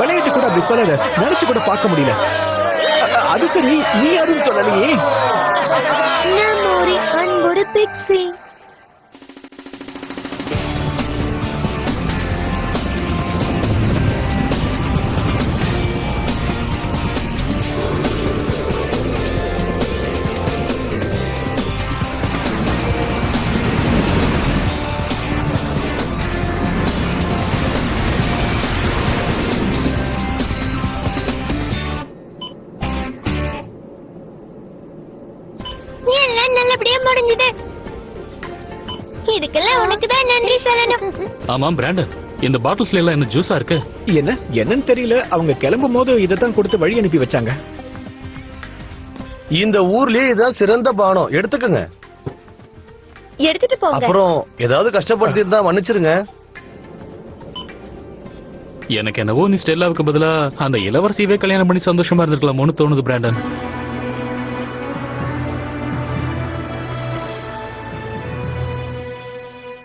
விளையாட்டு கூட அப்படி சொல்லல, நினைச்சு கூட பார்க்க முடியல. அது சரி, நீ யாரும் சொல்லலையே. நான் ஒரு அன்போடு பிக்ஸி. எல்லாம் நல்லபடியா முடிஞ்சது. இதுக்கெல்லாம் உனக்கு தான் நன்றி சொல்லணும். ஆமாம் பிராண்டன், இந்த பாட்டில்ஸ்ல எல்லாம் என்ன ஜூஸா இருக்கு? என்னன்னு தெரியல. அவங்க கிளம்பும் போது இதைத்தான் கொடுத்து வழி அனுப்பி வச்சாங்க. இந்த ஊர்லயே இதான் சிறந்த பானம், எடுத்துக்கங்க. எடுத்துட்டு போங்க. அப்புறம் ஏதாவது கஷ்டப்படுத்தி இருந்தா மன்னிச்சிருங்க. எனக்கு என்னவோ நீ ஸ்டெல்லாவுக்கு பதிலா அந்த இளவரசியவே கல்யாணம் பண்ணி சந்தோஷமா இருந்திருக்கலாமோன்னு தோணுது பிராண்டன்.